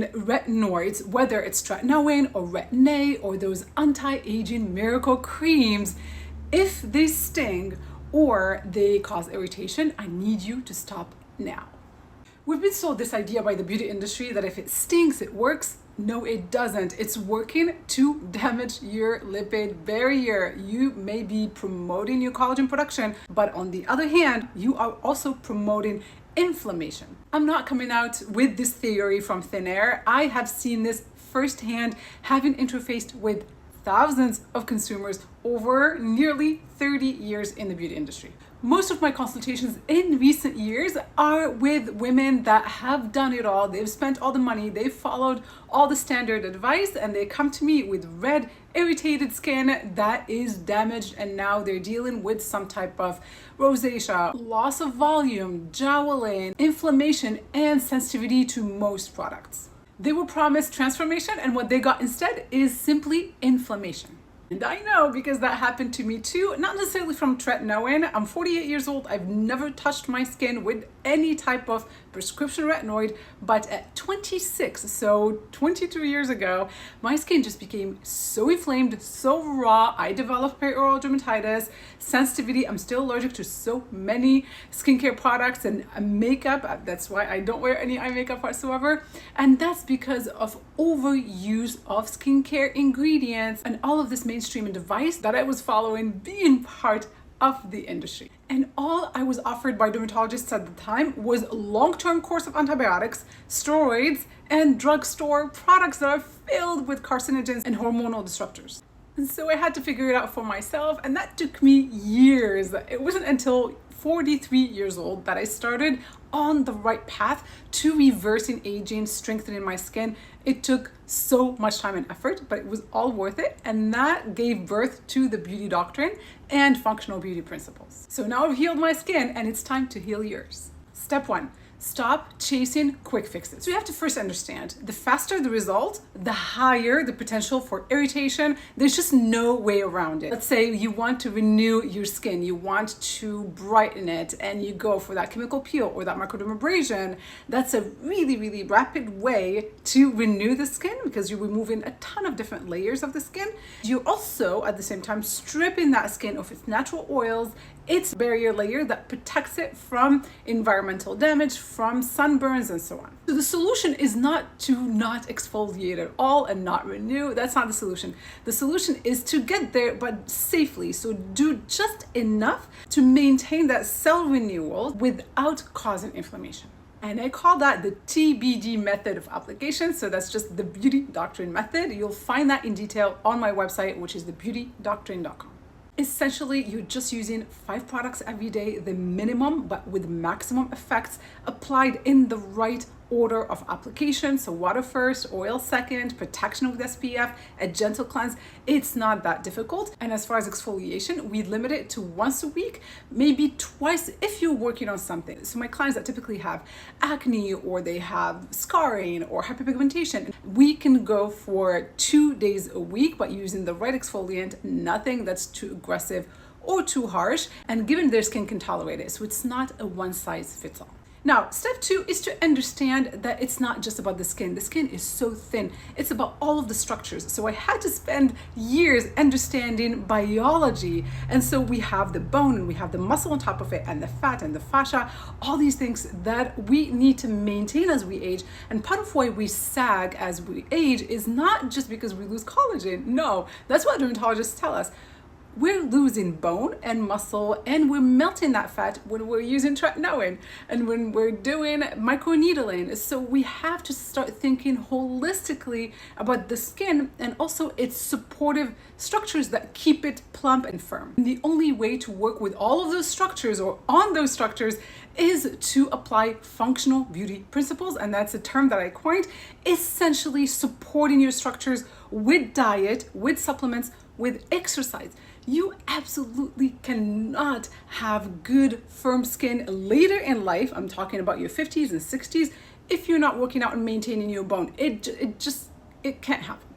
in retinoids, whether it's tretinoin or retin-A or those anti-aging miracle creams, if they sting or they cause irritation, I need you to stop now. We've been sold this idea by the beauty industry that if it stinks, it works. No, it doesn't. It's working to damage your lipid barrier. You may be promoting your collagen production, but on the other hand, you are also promoting inflammation. I'm not coming out with this theory from thin air. I have seen this firsthand, having interfaced with thousands of consumers over nearly 30 years in the beauty industry. Most of my consultations in recent years are with women that have done it all. They've spent all the money, they've followed all the standard advice, and they come to me with red, irritated skin that is damaged, and now they're dealing with some type of rosacea, loss of volume, jowling, inflammation, and sensitivity to most products. They were promised transformation, and what they got instead is simply inflammation. And I know because that happened to me too, not necessarily from tretinoin. I'm 48 years old. I've never touched my skin with any type of prescription retinoid, but at 26, so 22 years ago, my skin just became so inflamed, so raw. I developed perioral dermatitis, sensitivity. I'm still allergic to so many skincare products and makeup. That's why I don't wear any eye makeup whatsoever. And that's because of overuse of skincare ingredients and all of this mainstream advice that I was following being part of the industry. And all I was offered by dermatologists at the time was a long-term course of antibiotics, steroids, and drugstore products that are filled with carcinogens and hormonal disruptors. And so I had to figure it out for myself, and that took me years. It wasn't until 43 years old that I started on the right path to reversing aging, strengthening my skin. It took so much time and effort, but it was all worth it. And that gave birth to the beauty doctrine and functional beauty principles. So now I've healed my skin and it's time to heal yours. Step 1. Stop chasing quick fixes. So you have to first understand, the faster the result, the higher the potential for irritation. There's just no way around it. Let's say you want to renew your skin, you want to brighten it, and you go for that chemical peel or that microdermabrasion. That's a really, really rapid way to renew the skin because you're removing a ton of different layers of the skin. You're also, at the same time, stripping that skin of its natural oils, its barrier layer that protects it from environmental damage, from sunburns, and so on. So the solution is not to not exfoliate at all and not renew. That's not the solution. The solution is to get there, but safely. So do just enough to maintain that cell renewal without causing inflammation. And I call that the TBD method of application. So that's just the Beauty Doctrine method. You'll find that in detail on my website, which is thebeautydoctrine.com. Essentially, you're just using 5 products every day, the minimum, but with maximum effects applied in the right order of application. So water first, oil second, protection with SPF, a gentle cleanse. It's not that difficult. And as far as exfoliation, we limit it to once a week, maybe twice if you're working on something. So my clients that typically have acne or they have scarring or hyperpigmentation, we can go for 2 days a week, but using the right exfoliant, nothing that's too aggressive or too harsh, and given their skin can tolerate it. So it's not a one size fits all. Now, step 2 is to understand that it's not just about the skin. The skin is so thin. It's about all of the structures. So I had to spend years understanding biology. And so we have the bone and we have the muscle on top of it and the fat and the fascia, all these things that we need to maintain as we age. And part of why we sag as we age is not just because we lose collagen. No, that's what dermatologists tell us. We're losing bone and muscle, and we're melting that fat when we're using tretinoin and when we're doing microneedling. So we have to start thinking holistically about the skin and also its supportive structures that keep it plump and firm. And the only way to work with all of those structures or on those structures is to apply functional beauty principles, and that's a term that I coined, essentially supporting your structures with diet, with supplements, with exercise. You absolutely cannot have good, firm skin later in life. I'm talking about your 50s and 60s. If you're not working out and maintaining your bone, it can't happen.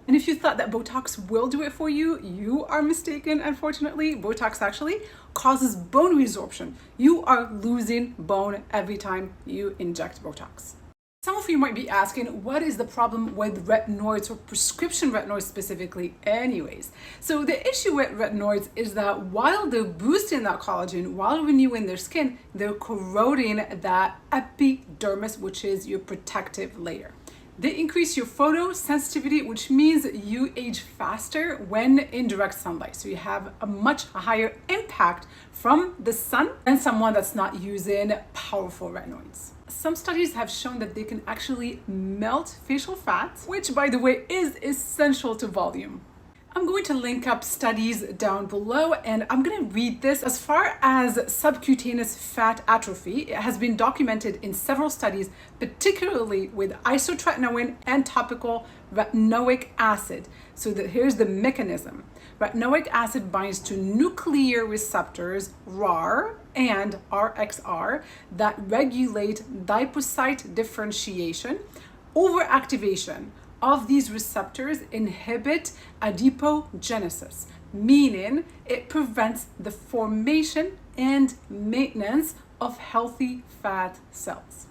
And if you thought that Botox will do it for you, you are mistaken, unfortunately. Botox actually causes bone resorption. You are losing bone every time you inject Botox. Some of you might be asking, what is the problem with retinoids or prescription retinoids specifically anyways? So the issue with retinoids is that while they're boosting that collagen, while renewing their skin, they're corroding that epidermis, which is your protective layer. They increase your photosensitivity, which means you age faster when in direct sunlight. So you have a much higher impact from the sun than someone that's not using powerful retinoids. Some studies have shown that they can actually melt facial fat, which by the way is essential to volume. I'm going to link up studies down below and I'm going to read this. As far as subcutaneous fat atrophy, it has been documented in several studies, particularly with isotretinoin and topical retinoic acid. So here's the mechanism. Retinoic acid binds to nuclear receptors, RAR and RXR, that regulate adipocyte differentiation. Overactivation of these receptors inhibit adipogenesis, meaning it prevents the formation and maintenance of healthy fat cells.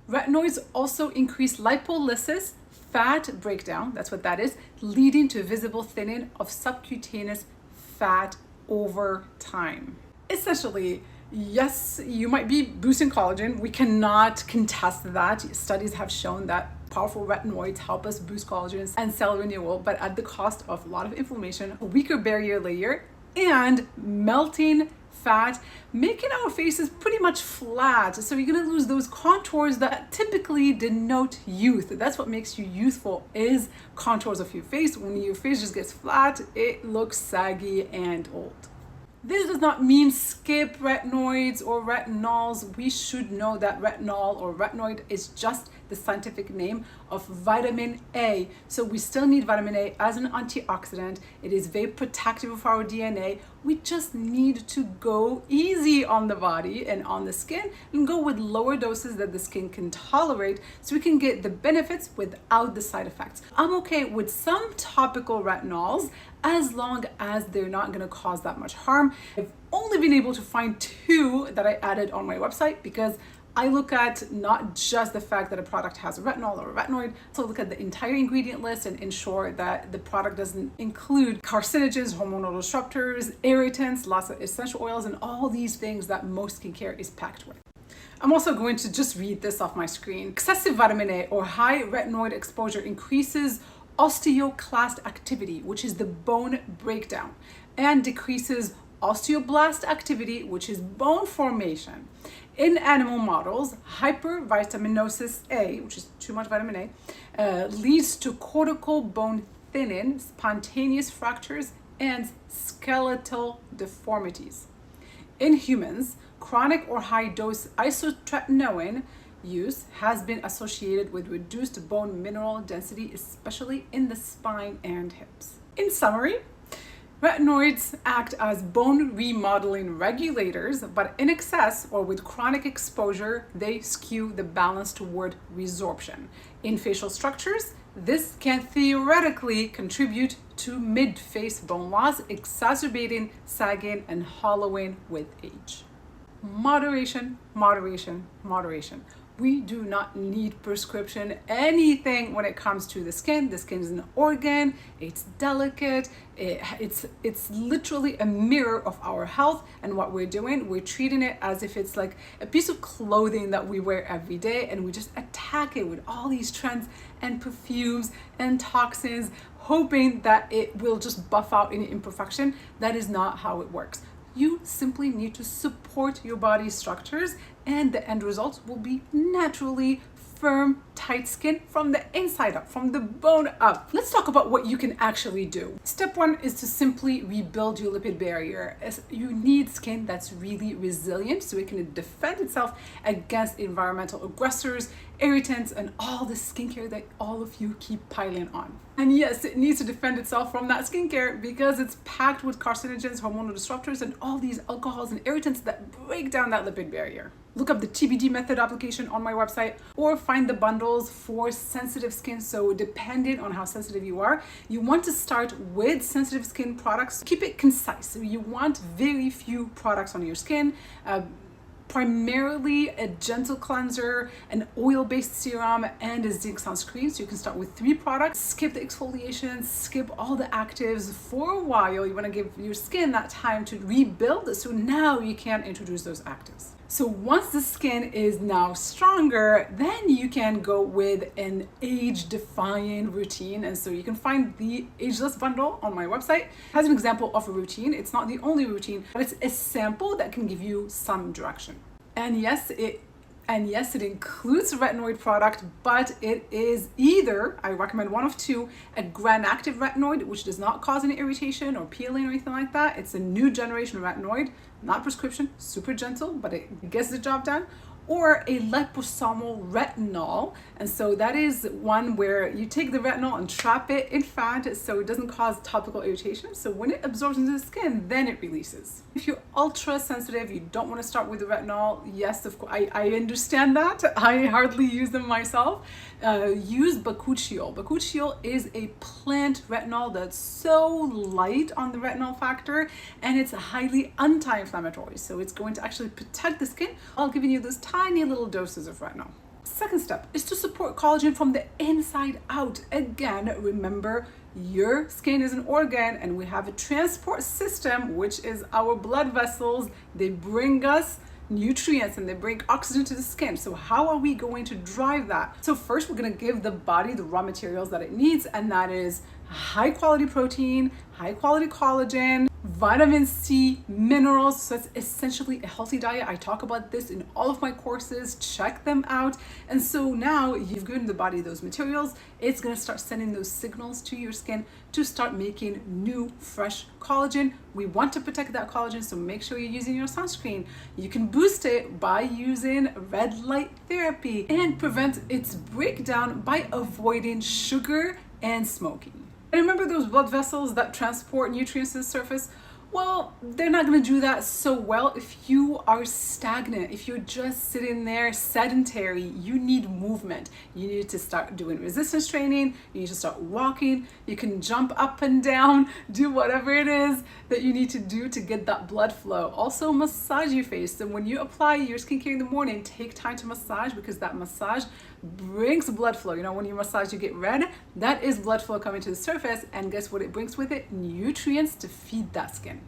Retinoids also increase lipolysis, fat breakdown, that's what that is, leading to visible thinning of subcutaneous fat over time. Essentially, yes, you might be boosting collagen. We cannot contest that. Studies have shown that powerful retinoids help us boost collagen and cell renewal, but at the cost of a lot of inflammation, a weaker barrier layer, and melting fat, making our faces pretty much flat. So you're gonna lose those contours that typically denote youth. That's what makes you youthful, is contours of your face. When your face just gets flat, it looks saggy and old. This does not mean skip retinoids or retinols. We should know that retinol or retinoid is just the scientific name of vitamin A. So we still need vitamin A as an antioxidant. It is very protective of our DNA. We just need to go easy on the body and on the skin and go with lower doses that the skin can tolerate so we can get the benefits without the side effects. I'm okay with some topical retinols as long as they're not going to cause that much harm. I've only been able to find 2 that I added on my website because I look at not just the fact that a product has a retinol or a retinoid, so look at the entire ingredient list and ensure that the product doesn't include carcinogens, hormonal disruptors, irritants, lots of essential oils, and all these things that most skincare is packed with. I'm also going to just read this off my screen. Excessive vitamin A or high retinoid exposure increases osteoclast activity, which is the bone breakdown, and decreases osteoblast activity, which is bone formation. In animal models, hypervitaminosis A, which is too much vitamin A, leads to cortical bone thinning, spontaneous fractures, and skeletal deformities. In humans, chronic or high-dose isotretinoin use has been associated with reduced bone mineral density, especially in the spine and hips. In summary, retinoids act as bone remodeling regulators, but in excess or with chronic exposure, they skew the balance toward resorption. In facial structures, this can theoretically contribute to mid-face bone loss, exacerbating sagging and hollowing with age. Moderation, moderation, moderation. We do not need prescription anything when it comes to the skin. The skin is an organ, it's delicate, it's literally a mirror of our health, and what we're doing, we're treating it as if it's like a piece of clothing that we wear every day, and we just attack it with all these trends and perfumes and toxins, hoping that it will just buff out any imperfection. That is not how it works. You simply need to support your body's structures, and the end result will be naturally firm, tight skin from the inside up, from the bone up. Let's talk about what you can actually do. Step 1 is to simply rebuild your lipid barrier. You need skin that's really resilient so it can defend itself against environmental aggressors, irritants, and all the skincare that all of you keep piling on. And yes, it needs to defend itself from that skincare because it's packed with carcinogens, hormonal disruptors, and all these alcohols and irritants that break down that lipid barrier. Look up the TBD method application on my website or find the bundles for sensitive skin. So depending on how sensitive you are, you want to start with sensitive skin products. Keep it concise. So you want very few products on your skin. primarily a gentle cleanser, an oil-based serum, and a zinc sunscreen. So you can start with 3 products, skip the exfoliation, skip all the actives for a while. You want to give your skin that time to rebuild, so now you can introduce those actives. So once the skin is now stronger, then you can go with an age-defying routine. And so you can find the Ageless Bundle on my website. It has an example of a routine. It's not the only routine, but it's a sample that can give you some direction. And yes, it includes a retinoid product, but it is either, I recommend one of 2, a Granactive Retinoid, which does not cause any irritation or peeling or anything like that. It's a new generation retinoid, not prescription, super gentle, but it gets the job done. Or a liposomal retinol. And so that is one where you take the retinol and trap it in fat so it doesn't cause topical irritation. So when it absorbs into the skin, then it releases. If you're ultra sensitive, you don't want to start with the retinol. Yes, of course, I understand that. I hardly use them myself. Use Bakuchiol. Bakuchiol is a plant retinol that's so light on the retinol factor, and it's highly anti-inflammatory. So it's going to actually protect the skin while giving you those tiny little doses of retinol. Second step is to support collagen from the inside out. Again, remember, your skin is an organ and we have a transport system, which is our blood vessels. They bring us nutrients and they bring oxygen to the skin. So how are we going to drive that? So first, we're going to give the body the raw materials that it needs, and that is high quality protein, high quality collagen, vitamin C, minerals. So that's essentially a healthy diet. I talk about this in all of my courses. Check them out. And so now you've given the body those materials. It's going to start sending those signals to your skin to start making new, fresh collagen. We want to protect that collagen, so make sure you're using your sunscreen. You can boost it by using red light therapy and prevent its breakdown by avoiding sugar and smoking. And remember those blood vessels that transport nutrients to the surface? Well, they're not going to do that so well if you are stagnant. If you're just sitting there sedentary, you need movement. You need to start doing resistance training. You need to start walking. You can jump up and down, do whatever it is that you need to do to get that blood flow. Also, massage your face. And when you apply your skincare in the morning, take time to massage, because that massage brings blood flow. You know, when you massage, you get red. That is blood flow coming to the surface. And guess what it brings with it? Nutrients to feed that skin.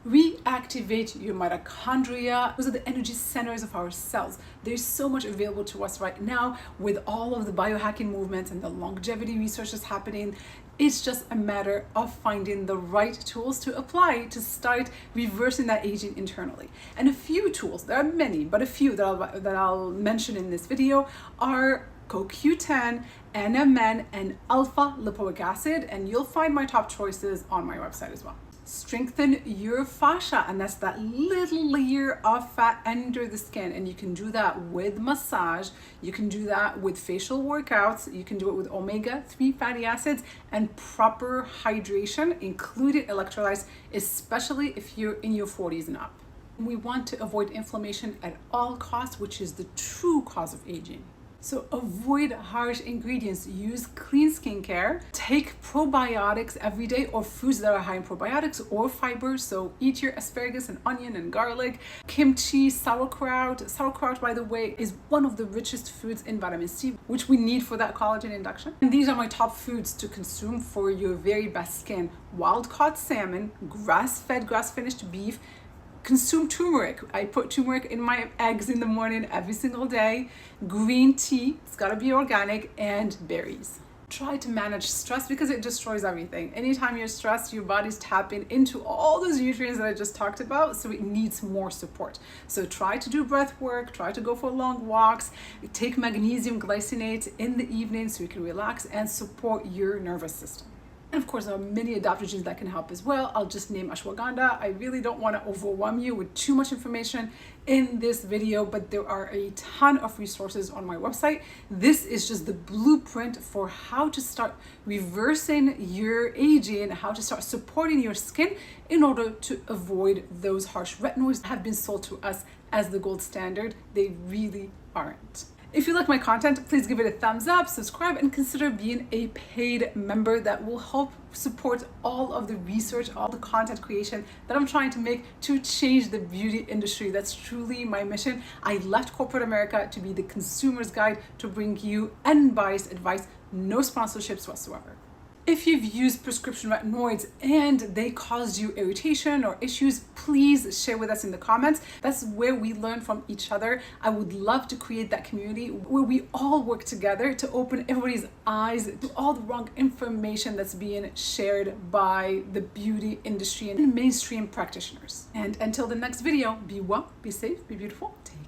Reactivate your mitochondria. Those are the energy centers of our cells. There's so much available to us right now with all of the biohacking movements and the longevity research that's happening. It's just a matter of finding the right tools to apply to start reversing that aging internally. And a few tools, there are many, but a few that I'll mention in this video are CoQ10, NMN, and alpha lipoic acid. And you'll find my top choices on my website as well. Strengthen your fascia, and that's that little layer of fat under the skin, and you can do that with massage. You can do that with facial workouts. You can do it with omega-3 fatty acids and proper hydration, including electrolytes, especially if you're in your 40s and up. We want to avoid inflammation at all costs, which is the true cause of aging. So avoid harsh ingredients, use clean skincare, take probiotics every day, or foods that are high in probiotics or fiber. So eat your asparagus and onion and garlic, kimchi, sauerkraut. Sauerkraut, by the way, is one of the richest foods in vitamin C, which we need for that collagen induction. And these are my top foods to consume for your very best skin. Wild-caught salmon, grass-fed, grass-finished beef. Consume turmeric. I put turmeric in my eggs in the morning every single day. Green tea, it's gotta be organic, and berries. Try to manage stress because it destroys everything. Anytime you're stressed, your body's tapping into all those nutrients that I just talked about, so it needs more support. So try to do breath work, try to go for long walks, take magnesium glycinate in the evening so you can relax and support your nervous system. And of course, there are many adaptogens that can help as well. I'll just name ashwagandha. I really don't want to overwhelm you with too much information in this video, but there are a ton of resources on my website. This is just the blueprint for how to start reversing your aging, how to start supporting your skin in order to avoid those harsh retinoids that have been sold to us as the gold standard. They really aren't. If you like my content, please give it a thumbs up, subscribe, and consider being a paid member. That will help support all of the research, all the content creation that I'm trying to make to change the beauty industry. That's truly my mission. I left corporate America to be the consumer's guide, to bring you unbiased advice, no sponsorships whatsoever. If you've used prescription retinoids and they caused you irritation or issues, please share with us in the comments. That's where we learn from each other. I would love to create that community where we all work together to open everybody's eyes to all the wrong information that's being shared by the beauty industry and mainstream practitioners. And until the next video, be well, be safe, be beautiful. Take